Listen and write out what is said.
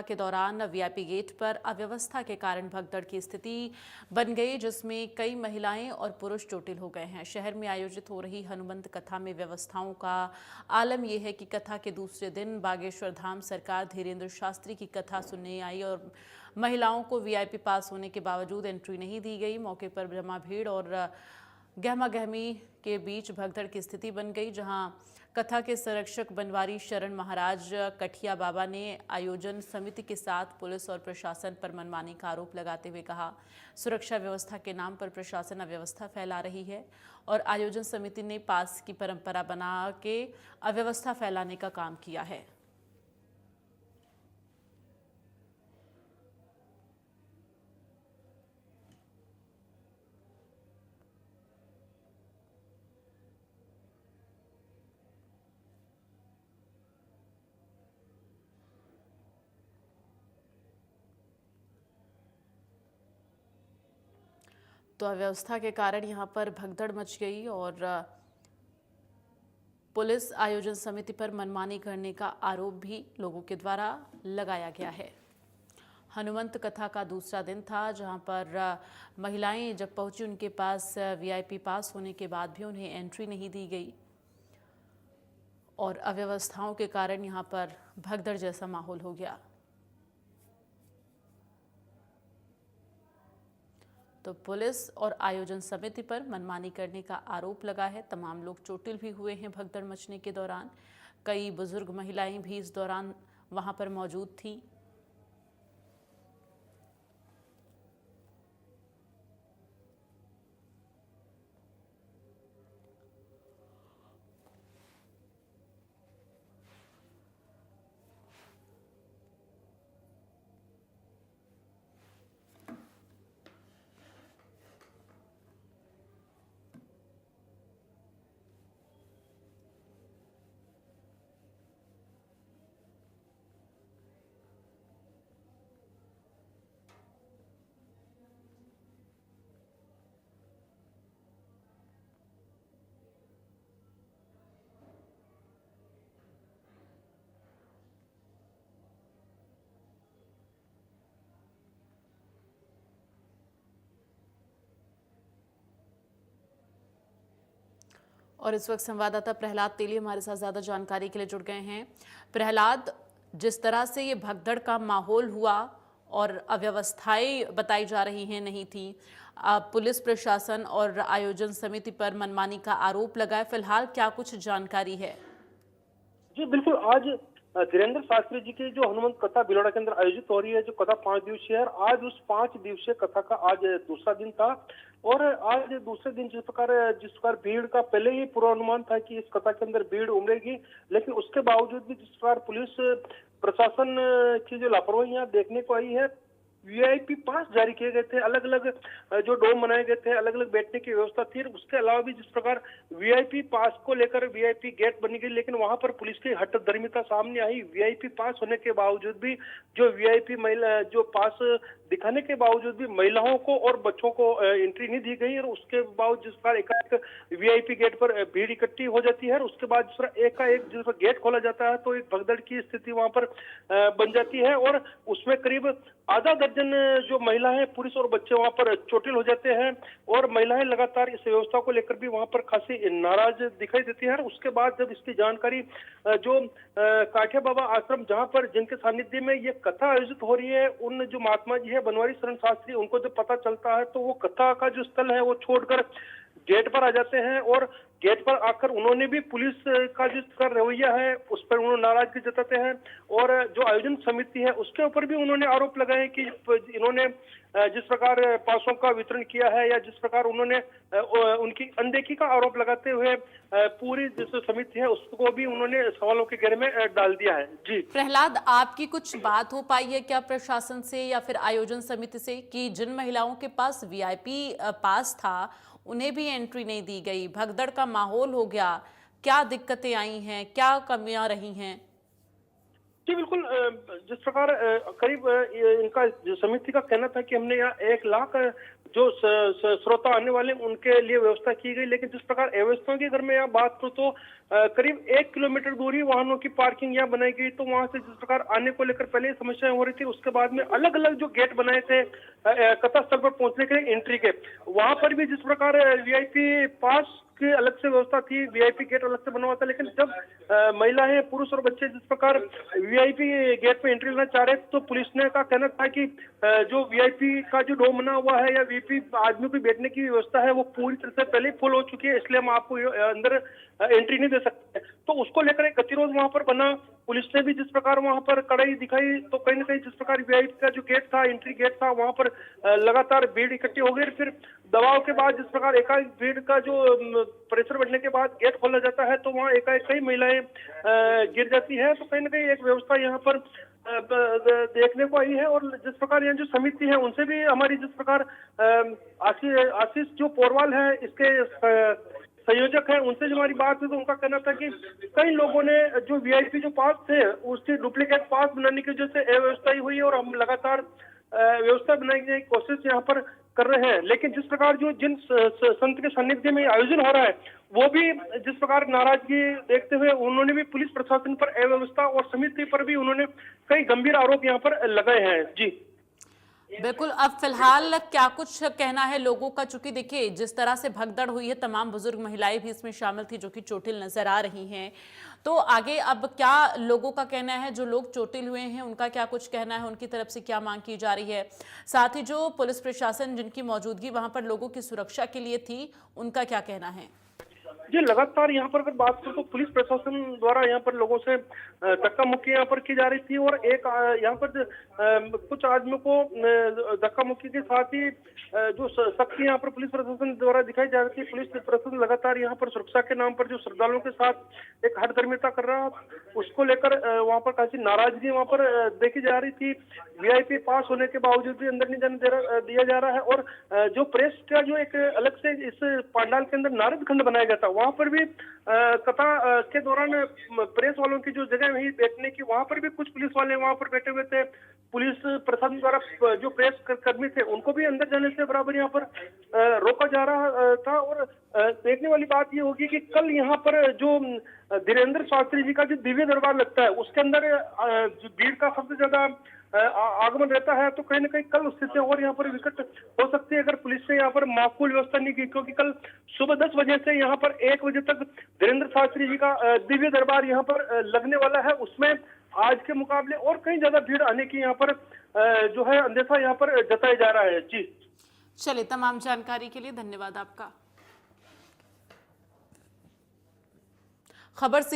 के दौरान VIP gate पर अव्यवस्था के कारण भगदड़ की स्थिति बन गई, जिसमें कई महिलाएं और पुरुष चोटिल हो गए हैं। शहर में आयोजित हो रही हनुमंत कथा में व्यवस्थाओं का आलम यह है कि कथा के दूसरे दिन बागेश्वर धाम सरकार धीरेन्द्र शास्त्री की कथा सुनने आई और महिलाओं को वीआईपी पास होने के बावजूद एंट्री नहीं दी गई। मौके पर जमा भीड़ और गहमा गहमी के बीच भगदड़ की स्थिति बन गई, जहां कथा के संरक्षक बनवारी शरण महाराज कठिया बाबा ने आयोजन समिति के साथ पुलिस और प्रशासन पर मनमानी का आरोप लगाते हुए कहा, सुरक्षा व्यवस्था के नाम पर प्रशासन अव्यवस्था फैला रही है और आयोजन समिति ने पास की परंपरा बना के अव्यवस्था फैलाने का काम किया है। तो अव्यवस्था के कारण यहां पर भगदड़ मच गई और पुलिस आयोजन समिति पर मनमानी करने का आरोप भी लोगों के द्वारा लगाया गया है। हनुमंत कथा का दूसरा दिन था, जहां पर महिलाएं जब पहुंची उनके पास वीआईपी पास होने के बाद भी उन्हें एंट्री नहीं दी गई और अव्यवस्थाओं के कारण यहां पर भगदड़ जैसा माहौल हो गया। तो पुलिस और आयोजन समिति पर मनमानी करने का आरोप लगा है। तमाम लोग चोटिल भी हुए हैं भगदड़ मचने के दौरान। कई बुजुर्ग महिलाएं भी इस दौरान वहां पर मौजूद थीं। और इस वक्त संवाददाता प्रहलाद तेली हमारे साथ ज्यादा जानकारी के लिए जुड़ गए हैं। प्रहलाद, जिस तरह से ये भगदड़ का माहौल हुआ और अव्यवस्थाएं बताई जा रही हैं नहीं थी, पुलिस प्रशासन और आयोजन समिति पर मनमानी का आरोप लगा है, फिलहाल क्या कुछ जानकारी है? जी बिल्कुल। आज धीरेन्द्र शास्त्री जी की जो हनुमंत कथा भिलवाड़ा के अंदर आयोजित हो रही है, जो कथा 5 दिवसीय है, आज उस 5 दिवसीय कथा का आज दूसरा दिन था। और आज दूसरे दिन जिस प्रकार भीड़ का पहले ही पूर्वानुमान था कि इस कथा के अंदर भीड़ उमड़ेगी, लेकिन उसके बावजूद भी जिस प्रकार पुलिस प्रशासन की जो लापरवाही देखने को आई है, वीआईपी पास जारी किए गए थे, अलग अलग जो डोम बनाए गए थे, अलग अलग बैठने की व्यवस्था थी। उसके अलावा भी जिस प्रकार वीआईपी पास को लेकर वीआईपी गेट बनी गई, लेकिन वहां पर पुलिस की हठधर्मिता सामने आई। वीआईपी पास होने के बावजूद भी जो वीआईपी महिला जो पास दिखाने के बावजूद भी महिलाओं को और बच्चों को एंट्री नहीं दी गई। और उसके बावजूद जिस प्रकार एकाएक वीआईपी गेट पर भीड़ इकट्ठी हो जाती है और उसके बाद जिस प्रकार एकाएक जिस पर गेट खोला जाता है, तो एक भगदड़ की स्थिति वहां पर बन जाती है और उसमें करीब आधा दर्जन जो महिलाएं, पुरुष और बच्चे वहां पर चोटिल हो जाते हैं। और महिलाएं लगातार इस व्यवस्था को लेकर भी वहां पर खासी नाराज दिखाई देती है। उसके बाद जब इसकी जानकारी जो काठिया बाबा आश्रम, जहां पर जिनके सानिध्य में ये कथा आयोजित हो रही है, उन जो महात्मा जी है बनवारी शरण शास्त्री, उनको जब पता चलता है तो वो कथा का जो स्थल है वो छोड़कर गेट पर आ जाते हैं। और गेट पर आकर उन्होंने भी पुलिस का जिस प्रकार रवैया है उस पर उन्होंने नाराजगी जताते हैं। और जो आयोजन समिति है उसके ऊपर भी उन्होंने आरोप लगाए कि इन्होंने जिस प्रकार पासों का वितरण किया है या जिस प्रकार उन्होंने उनकी अनदेखी का आरोप लगाते हुए पूरी जो समिति है उसको भी उन्होंने सवालों के घेरे में डाल दिया है। जी प्रहलाद, आपकी कुछ बात हो पाई है क्या प्रशासन से या फिर आयोजन समिति से कि जिन महिलाओं के पास वीआईपी पास था उन्हें भी एंट्री नहीं दी गई, भगदड़ का माहौल हो गया, क्या दिक्कतें आई हैं, क्या कमियां रही हैं? जी बिल्कुल। जिस प्रकार करीब इनका जो समिति का कहना था कि हमने यहाँ 1 लाख जो श्रोता आने वाले उनके लिए व्यवस्था की गई। लेकिन जिस प्रकार अव्यवस्थाओं की अगर मैं यहाँ बात करूँ तो करीब 1 किलोमीटर दूरी वाहनों की पार्किंग यहाँ बनाई गई। तो वहां से जिस प्रकार आने को लेकर पहले समस्याएं हो रही थी, उसके बाद में अलग अलग जो गेट बनाए थे कथा स्थल पर पहुंचने के लिए एंट्री के, वहां पर भी जिस प्रकार वीआईपी पास की अलग से व्यवस्था थी, वीआईपी गेट अलग से बना हुआ था। लेकिन जब महिलाएं, पुरुष और बच्चे जिस प्रकार वीआईपी गेट पे एंट्री लेना चाह रहे तो पुलिस ने का कहना था कि जो वीआईपी का जो डोम बना हुआ है या वीपी आदमी को बैठने की व्यवस्था है वो पूरी तरह से पहले फुल हो चुकी है, इसलिए हम आपको अंदर एंट्री नहीं दे सकते। तो उसको लेकर एक गतिरोध वहां पर बना। पुलिस ने भी जिस प्रकार वहां पर कड़ाई दिखाई, तो कहीं ना कहीं जिस प्रकार वीआईपी का जो गेट था, एंट्री गेट था, वहां पर लगातार भीड़ इकट्ठी हो गई। फिर दबाव के बाद जिस प्रकार एकाएक भीड़ का जो प्रेशर बढ़ने के बाद गेट खोला जाता है तो वहां एकाएक कई महिलाएं गिर जाती है। तो कहीं ना कहीं एक व्यवस्था यहाँ पर देखने को आई है। और जिस प्रकार यहाँ जो समिति है उनसे भी हमारी जिस प्रकार आशीष जो पोरवाल है इसके संयोजक है, उनसे जो हमारी बात हुई तो उनका कहना था कि कई लोगों ने जो वीआईपी जो पास थे उसके डुप्लीकेट पास बनाने की वजह से अव्यवस्था हुई है और हम लगातार व्यवस्था बनाने की कोशिश यहाँ पर कर रहे हैं। लेकिन जिस प्रकार जो जिन संत के सानिध्य में आयोजन हो रहा है वो भी जिस प्रकार नाराजगी देखते हुए उन्होंने भी पुलिस प्रशासन पर अव्यवस्था और समिति पर भी उन्होंने कई गंभीर आरोप यहाँ पर लगाए हैं। जी बिल्कुल, अब फिलहाल क्या कुछ कहना है लोगों का? चूंकि देखिए जिस तरह से भगदड़ हुई है, तमाम बुजुर्ग महिलाएं भी इसमें शामिल थी जो कि चोटिल नजर आ रही हैं। तो आगे अब क्या लोगों का कहना है? जो लोग चोटिल हुए हैं उनका क्या कुछ कहना है? उनकी तरफ से क्या मांग की जा रही है? साथ ही जो पुलिस प्रशासन जिनकी मौजूदगी वहां पर लोगों की सुरक्षा के लिए थी, उनका क्या कहना है? जी, लगातार यहाँ पर अगर बात करूं तो पुलिस प्रशासन द्वारा यहाँ पर लोगों से धक्का मुक्की यहाँ पर की जा रही थी। और एक यहाँ पर कुछ आदमियों को धक्का मुक्की के साथ ही जो सख्ती यहाँ पर पुलिस प्रशासन द्वारा दिखाई जा रही थी। पुलिस प्रशासन लगातार यहाँ पर सुरक्षा के नाम पर जो श्रद्धालुओं के साथ एक हठधर्मिता कर रहा, उसको लेकर वहाँ पर काफी नाराजगी वहाँ पर देखी जा रही थी। वीआईपी पास होने के बावजूद भी अंदर नहीं जाने दिया जा रहा है। और जो प्रेस का जो एक अलग से इस पंडाल के अंदर नारद खंड बनाया गया था, वहां पर भी कथा के दौरान प्रेस वालों की जो जगह वही बैठने की, वहां पर भी कुछ पुलिस वाले वहां पर बैठे हुए थे। पुलिस प्रशासन द्वारा जो प्रेस कर्मी थे उनको भी अंदर जाने से बराबर यहाँ पर रोका जा रहा था। और देखने वाली बात ये होगी कि कल यहाँ पर जो धीरेन्द्र शास्त्री जी का जो दिव्य दरबार लगता है उसके अंदर जो भीड़ का सबसे ज्यादा आगमन रहता है। तो कहीं ना कहीं कल स्थितियां और यहाँ पर विकट हो सकती है अगर पुलिस ने यहाँ पर माकूल व्यवस्था नहीं की। क्योंकि कल सुबह 10 बजे से यहाँ पर 1 बजे तक धीरेन्द्र शास्त्री जी का दिव्य दरबार यहाँ पर लगने वाला है। उसमें आज के मुकाबले और कहीं ज्यादा भीड़ आने की यहाँ पर जो है अंदेशा यहाँ पर जताया जा रहा है। जी चलिए, तमाम जानकारी के लिए धन्यवाद आपका। खबर